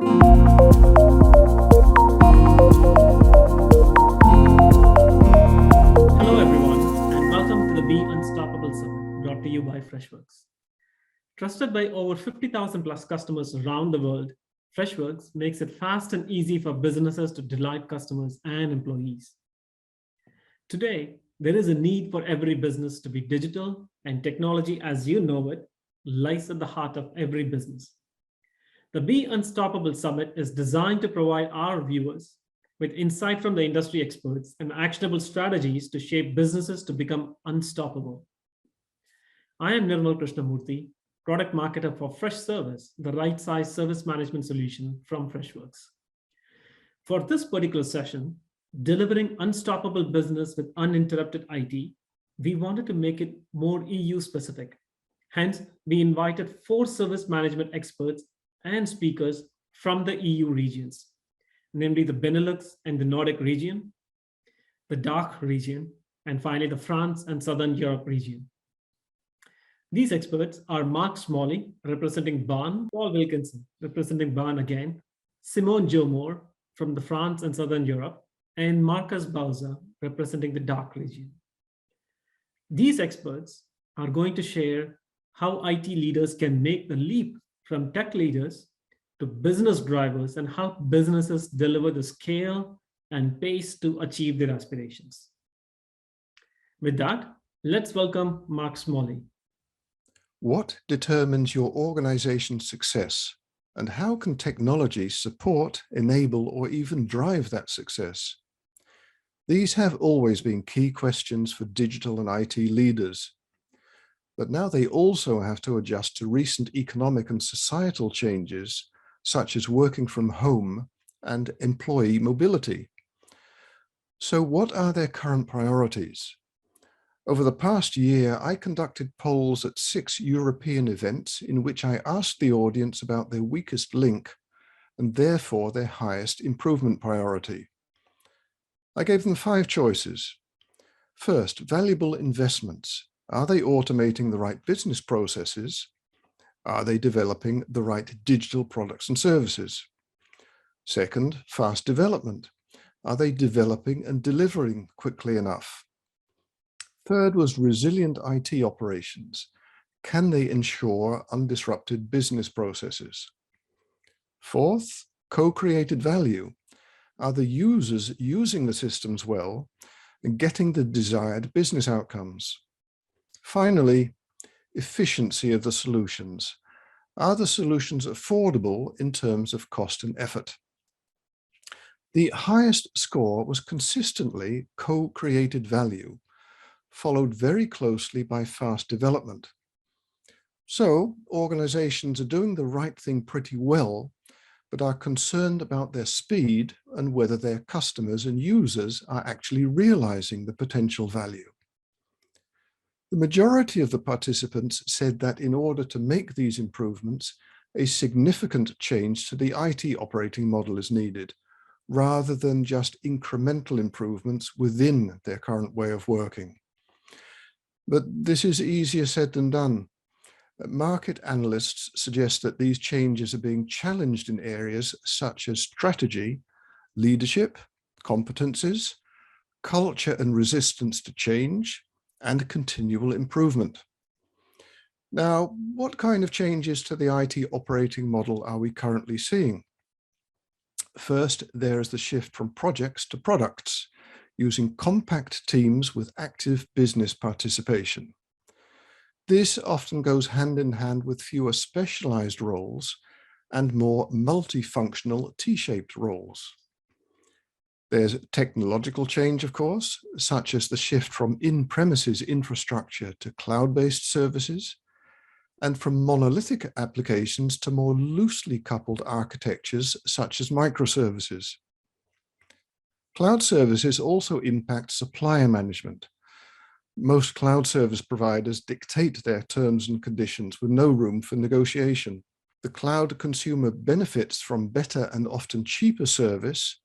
Hello, everyone, and welcome to the Be Unstoppable Summit brought to you by Freshworks. Trusted by over 50,000 plus customers around the world, Freshworks makes it fast and easy for businesses to delight customers and employees. Today, there is a need for every business to be digital, and technology as you know it lies at the heart of every business. The Be Unstoppable Summit is designed to provide our viewers with insight from the industry experts and actionable strategies to shape businesses to become unstoppable. I am Nirmal Krishnamurthy, product marketer for Freshservice, the right size service management solution from Freshworks. For this particular session, delivering unstoppable business with uninterrupted IT, we wanted to make it more EU specific. Hence, we invited 4 service management experts and speakers from the EU regions, namely the Benelux and the Nordic region, the DACH region, and finally the France and Southern Europe region. These experts are Mark Smalley, representing Bause, Paul Wilkinson, representing Bause again, Simone Moore from the France and Southern Europe, and Markus Bause, representing the DACH region. These experts are going to share how IT leaders can make the leap from tech leaders to business drivers and how businesses deliver the scale and pace to achieve their aspirations. With that, let's welcome Mark Smalley. What determines your organization's success, and how can technology support, enable, or even drive that success? These have always been key questions for digital and IT leaders. But now they also have to adjust to recent economic and societal changes, such as working from home and employee mobility. So what are their current priorities? Over the past year, I conducted polls at 6 European events in which I asked the audience about their weakest link and therefore their highest improvement priority. I gave them 5 choices. First, valuable investments. Are they automating the right business processes? Are they developing the right digital products and services? Second, fast development. Are they developing and delivering quickly enough? Third was resilient IT operations. Can they ensure undisrupted business processes? Fourth, co-created value. Are the users using the systems well and getting the desired business outcomes? Finally, efficiency of the solutions. Are the solutions affordable in terms of cost and effort? The highest score was consistently co-created value, followed very closely by fast development. So organizations are doing the right thing pretty well, but are concerned about their speed and whether their customers and users are actually realizing the potential value. The majority of the participants said that in order to make these improvements, a significant change to the IT operating model is needed, rather than just incremental improvements within their current way of working. But this is easier said than done. Market analysts suggest that these changes are being challenged in areas such as strategy, leadership, competencies, culture and resistance to change, and continual improvement. Now, what kind of changes to the IT operating model are we currently seeing? First, there is the shift from projects to products, using compact teams with active business participation. This often goes hand in hand with fewer specialized roles and more multifunctional T-shaped roles. There's technological change, of course, such as the shift from in-premises infrastructure to cloud-based services, and from monolithic applications to more loosely coupled architectures such as microservices. Cloud services also impact supplier management. Most cloud service providers dictate their terms and conditions with no room for negotiation. The cloud consumer benefits from better and often cheaper service,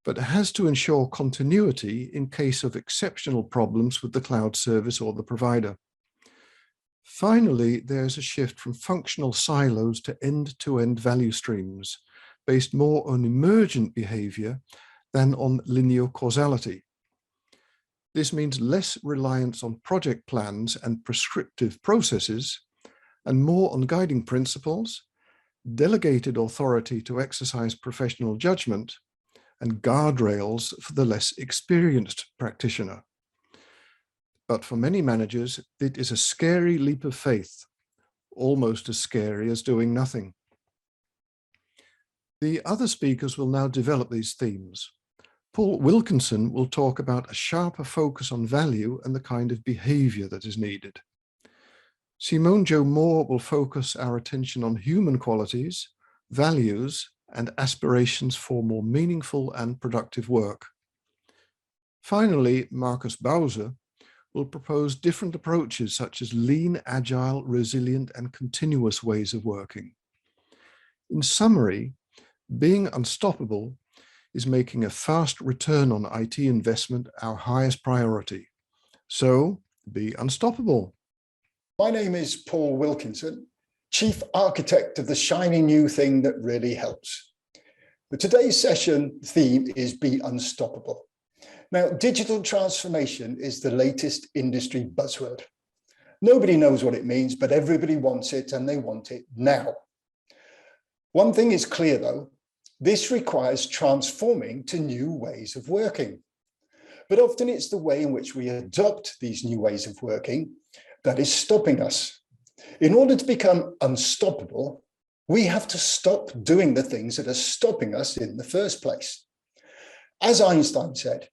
but has to ensure continuity in case of exceptional problems with the cloud service or the provider. Finally, there's a shift from functional silos to end-to-end value streams, based more on emergent behavior than on linear causality. This means less reliance on project plans and prescriptive processes, and more on guiding principles, delegated authority to exercise professional judgment, and guardrails for the less experienced practitioner. But for many managers, it is a scary leap of faith, almost as scary as doing nothing. The other speakers will now develop these themes. Paul Wilkinson will talk about a sharper focus on value and the kind of behavior that is needed. Simone Jo Moore will focus our attention on human qualities, values, and aspirations for more meaningful and productive work. Finally, Markus Bause will propose different approaches such as lean, agile, resilient, and continuous ways of working. In summary, being unstoppable is making a fast return on IT investment our highest priority. So, be unstoppable. My name is Paul Wilkinson, Chief Architect of the shiny new thing that really helps. Today's session theme is Be Unstoppable. Now, digital transformation is the latest industry buzzword. Nobody knows what it means, but everybody wants it, and they want it now. One thing is clear, though. This requires transforming to new ways of working. But often it's the way in which we adopt these new ways of working that is stopping us. In order to become unstoppable, we have to stop doing the things that are stopping us in the first place. As Einstein said,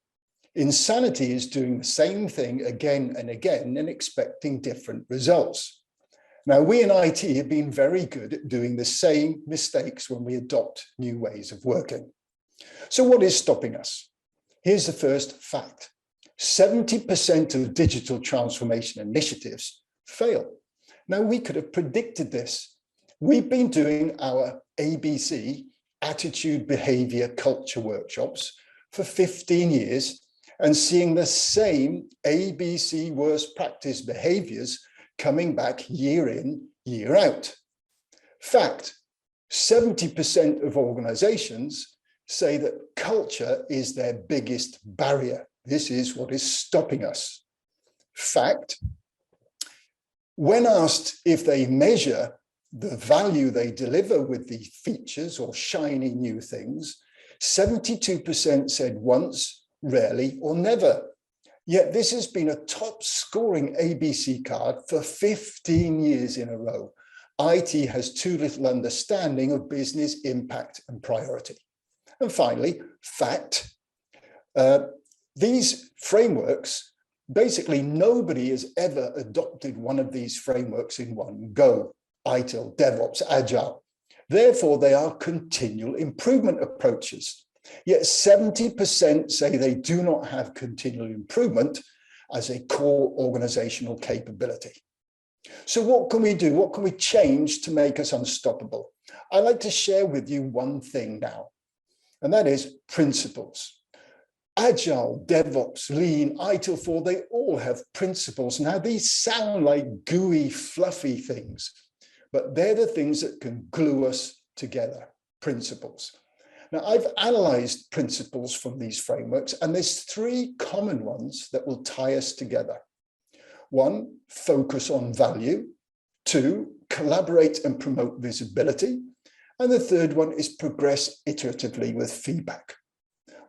insanity is doing the same thing again and again and expecting different results. Now, we in IT have been very good at doing the same mistakes when we adopt new ways of working. So what is stopping us? Here's the first fact. 70% of digital transformation initiatives fail. Now, we could have predicted this. We've been doing our ABC, attitude, behavior, culture workshops for 15 years and seeing the same ABC worst practice behaviors coming back year in, year out. Fact, 70% of organizations say that culture is their biggest barrier. This is what is stopping us. Fact, when asked if they measure the value they deliver with these features or shiny new things, 72% said once, rarely, or never. Yet this has been a top scoring ABC card for 15 years in a row. IT has too little understanding of business impact and priority. And finally, fact, these frameworks, basically nobody has ever adopted one of these frameworks in one go, ITIL, DevOps, Agile. Therefore, they are continual improvement approaches. Yet 70% say they do not have continual improvement as a core organizational capability. So what can we do? What can we change to make us unstoppable? I'd like to share with you one thing now, and that is principles. Agile, DevOps, Lean, ITIL 4, they all have principles. Now, these sound like gooey, fluffy things, but they're the things that can glue us together, principles. Now, I've analyzed principles from these frameworks, and there's three common ones that will tie us together. One, focus on value. Two, collaborate and promote visibility. And the third one is progress iteratively with feedback.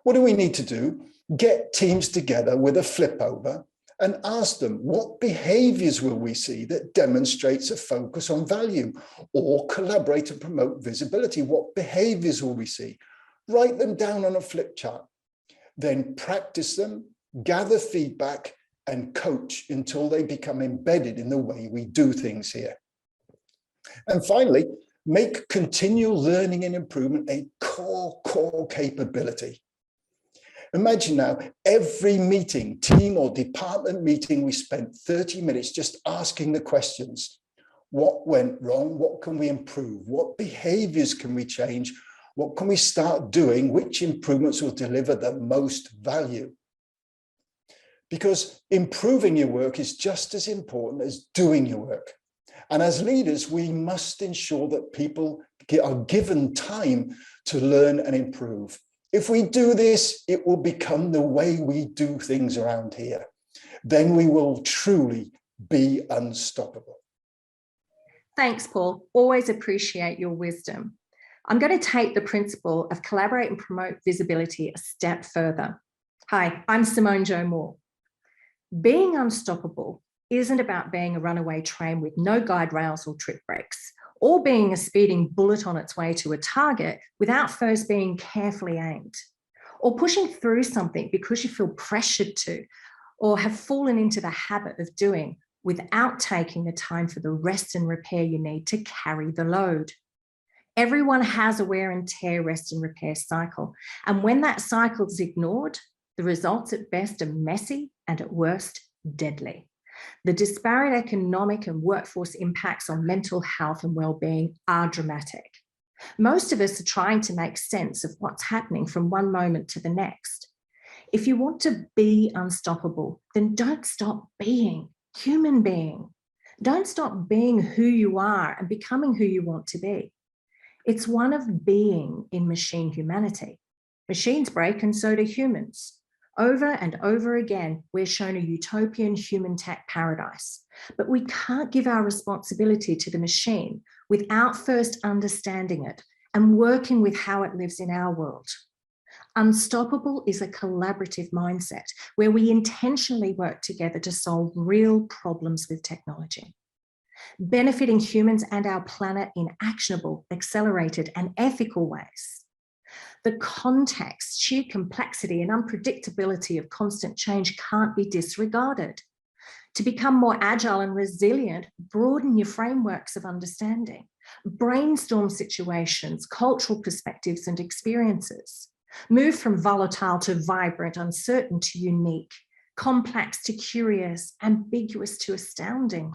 What do we need to do? Get teams together with a flip over and ask them, what behaviors will we see that demonstrates a focus on value? Or collaborate and promote visibility. What behaviors will we see? Write them down on a flip chart, then practice them, gather feedback, and coach until they become embedded in the way we do things here. And finally, make continual learning and improvement a core capability. Imagine now, every meeting, team or department meeting, we spent 30 minutes just asking the questions. What went wrong? What can we improve? What behaviors can we change? What can we start doing? Which improvements will deliver the most value? Because improving your work is just as important as doing your work. And as leaders, we must ensure that people are given time to learn and improve. If we do this, it will become the way we do things around here. Then we will truly be unstoppable. Thanks, Paul. Always appreciate your wisdom. I'm going to take the principle of collaborate and promote visibility a step further. Hi, I'm Simone Jo Moore. Being unstoppable isn't about being a runaway train with no guide rails or trip brakes, or being a speeding bullet on its way to a target without first being carefully aimed, or pushing through something because you feel pressured to, or have fallen into the habit of doing without taking the time for the rest and repair you need to carry the load. Everyone has a wear and tear, rest and repair cycle. And when that cycle is ignored, the results at best are messy and at worst, deadly. The disparate economic and workforce impacts on mental health and well-being are dramatic. Most of us are trying to make sense of what's happening from one moment to the next. If you want to be unstoppable, then don't stop being human being. Don't stop being who you are and becoming who you want to be. It's one of being in machine humanity. Machines break and so do humans. Over and over again, we're shown a utopian human tech paradise, but we can't give our responsibility to the machine without first understanding it and working with how it lives in our world. Unstoppable is a collaborative mindset where we intentionally work together to solve real problems with technology, benefiting humans and our planet in actionable, accelerated, and ethical ways. The context, sheer complexity, and unpredictability of constant change can't be disregarded. To become more agile and resilient, broaden your frameworks of understanding, brainstorm situations, cultural perspectives, and experiences. Move from volatile to vibrant, uncertain to unique, complex to curious, ambiguous to astounding.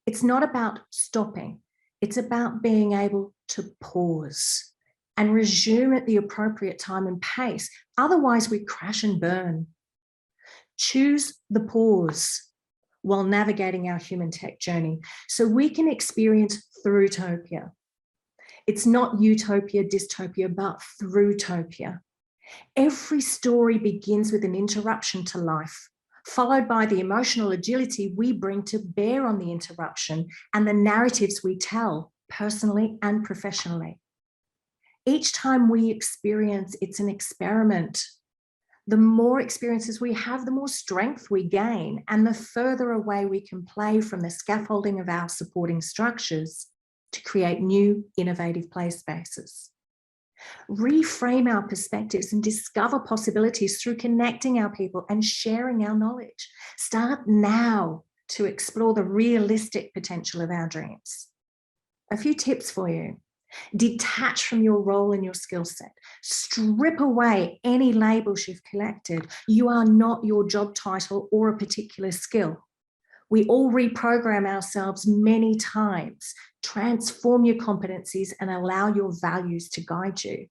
It's not about stopping. It's about being able to pause and resume at the appropriate time and pace. Otherwise, we crash and burn. Choose the pause while navigating our human tech journey so we can experience through-topia. It's not utopia, dystopia, but through-topia. Every story begins with an interruption to life, followed by the emotional agility we bring to bear on the interruption and the narratives we tell, personally and professionally. Each time we experience, it's an experiment. The more experiences we have, the more strength we gain, and the further away we can play from the scaffolding of our supporting structures to create new, innovative play spaces. Reframe our perspectives and discover possibilities through connecting our people and sharing our knowledge. Start now to explore the realistic potential of our dreams. A few tips for you. Detach from your role and your skill set. Strip away any labels you've collected. You are not your job title or a particular skill. We all reprogram ourselves many times. Transform your competencies and allow your values to guide you.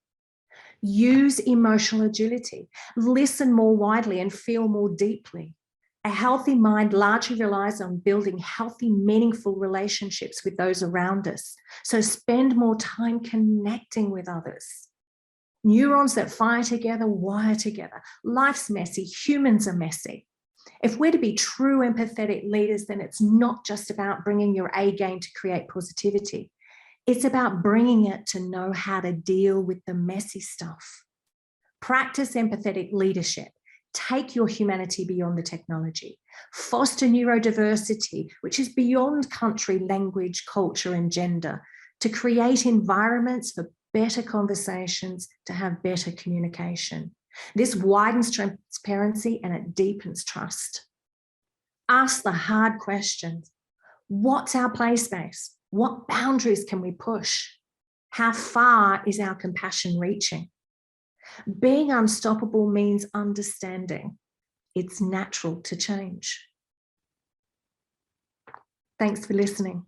Use emotional agility. Listen more widely and feel more deeply. A healthy mind largely relies on building healthy, meaningful relationships with those around us. So spend more time connecting with others. Neurons that fire together, wire together. Life's messy, humans are messy. If we're to be true empathetic leaders, then it's not just about bringing your A game to create positivity. It's about bringing it to know how to deal with the messy stuff. Practice empathetic leadership. Take your humanity beyond the technology. Foster neurodiversity, which is beyond country, language, culture, and gender, to create environments for better conversations, to have better communication. This widens transparency and it deepens trust. Ask the hard questions. What's our play space? What boundaries can we push? How far is our compassion reaching? Being unstoppable means understanding. It's natural to change. Thanks for listening.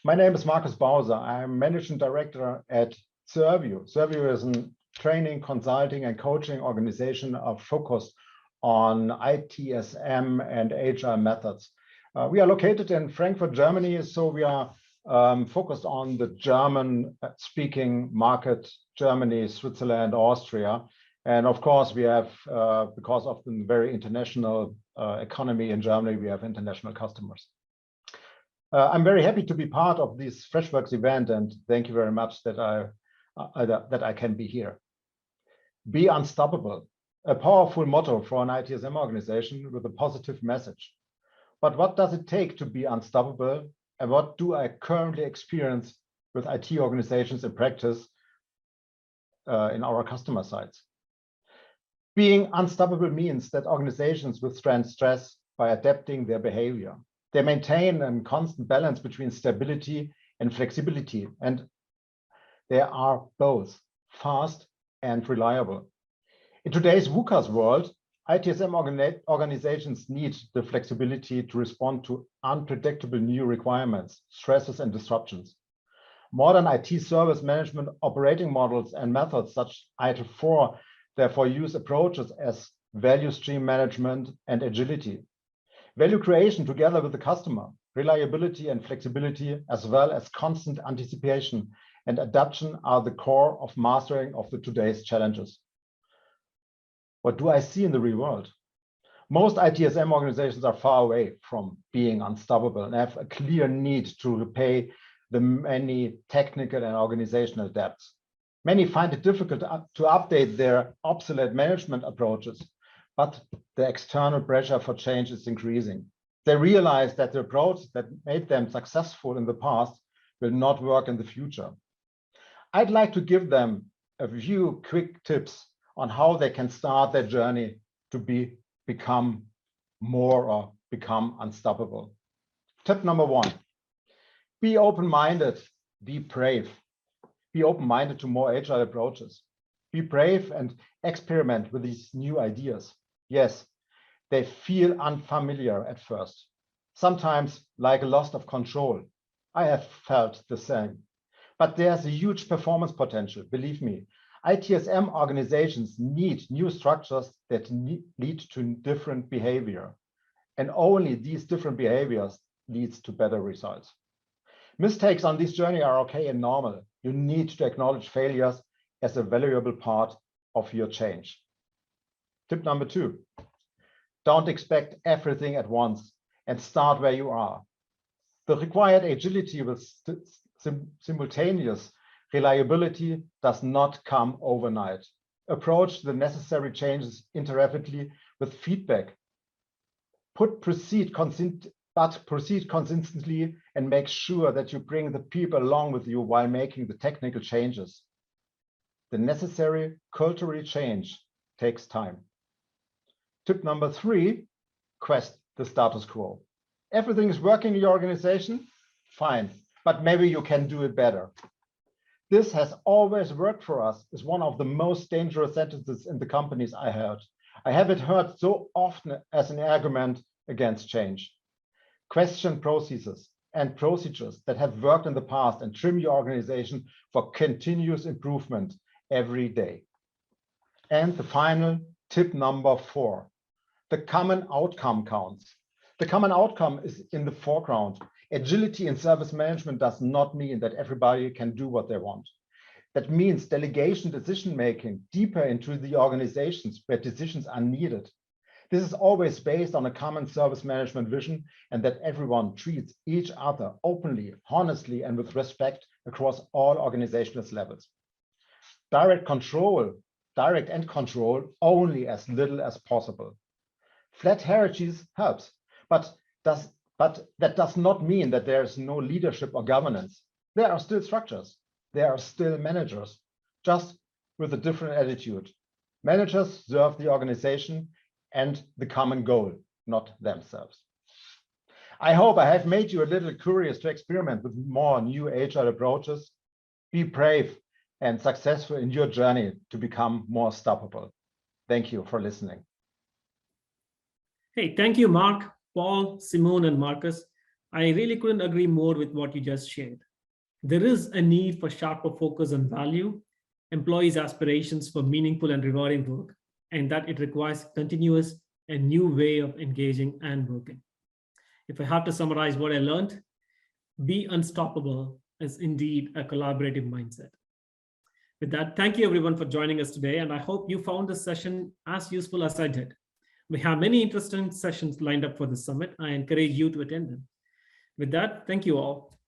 My name is Markus Bause. I'm Managing Director at Servio. Servio is a training, consulting, and coaching organization focused on ITSM and agile methods. We are located in Frankfurt, Germany, so we are focused on the German-speaking market, Germany, Switzerland, Austria. And of course, we have, because of the very international economy in Germany, we have international customers. I'm very happy to be part of this Freshworks event, and thank you very much that I can be here. Be unstoppable, a powerful motto for an ITSM organization with a positive message. But what does it take to be unstoppable, and what do I currently experience with IT organizations in practice in our customer sites? Being unstoppable means that organizations withstand stress by adapting their behavior. They maintain a constant balance between stability and flexibility, and they are both fast and reliable. In today's VUCA's world, ITSM organizations need the flexibility to respond to unpredictable new requirements, stresses, and disruptions. Modern IT service management operating models and methods such as ITIL 4 therefore use approaches as value stream management and agility. Value creation together with the customer, reliability and flexibility, as well as constant anticipation and adaptation are the core of mastering of today's challenges. What do I see in the real world? Most ITSM organizations are far away from being unstoppable and have a clear need to repay the many technical and organizational debts. Many find it difficult to update their obsolete management approaches, but the external pressure for change is increasing. They realize that the approach that made them successful in the past will not work in the future. I'd like to give them a few quick tips on how they can start their journey to become unstoppable. Tip number 1, be open-minded, be brave. Be open-minded to more agile approaches. Be brave and experiment with these new ideas. Yes, they feel unfamiliar at first, sometimes like a loss of control. I have felt the same, but there's a huge performance potential, believe me. ITSM organizations need new structures that lead to different behavior, and only these different behaviors leads to better results. Mistakes on this journey are okay and normal. You need to acknowledge failures as a valuable part of your change. Tip number 2, don't expect everything at once and start where you are. The required agility with simultaneous reliability does not come overnight. Approach the necessary changes interactively with feedback. Proceed consistently and make sure that you bring the people along with you while making the technical changes. The necessary cultural change takes time. Tip number 3, quest the status quo. Everything is working in your organization? Fine, but maybe you can do it better. This has always worked for us is one of the most dangerous sentences in the companies I heard. I have it heard so often as an argument against change. Question processes and procedures that have worked in the past and trim your organization for continuous improvement every day. And the final tip number 4, the common outcome counts. The common outcome is in the foreground. Agility in service management does not mean that everybody can do what they want. That means delegation decision-making deeper into the organizations where decisions are needed. This is always based on a common service management vision and that everyone treats each other openly, honestly, and with respect across all organizational levels. Direct and control only as little as possible. Flat hierarchies helps, but that does not mean that there is no leadership or governance. There are still structures. There are still managers, just with a different attitude. Managers serve the organization and the common goal, not themselves. I hope I have made you a little curious to experiment with more new agile approaches. Be brave and successful in your journey to become more unstoppable. Thank you for listening. Hey, thank you, Mark, Paul, Simone, and Markus. I really couldn't agree more with what you just shared. There is a need for sharper focus on value, employees' aspirations for meaningful and rewarding work, and that it requires continuous and new way of engaging and working. If I have to summarize what I learned, Be unstoppable is indeed a collaborative mindset. With that, thank you everyone for joining us today, and I hope you found this session as useful as I did. We have many interesting sessions lined up for the summit. I encourage you to attend them. With that, thank you all.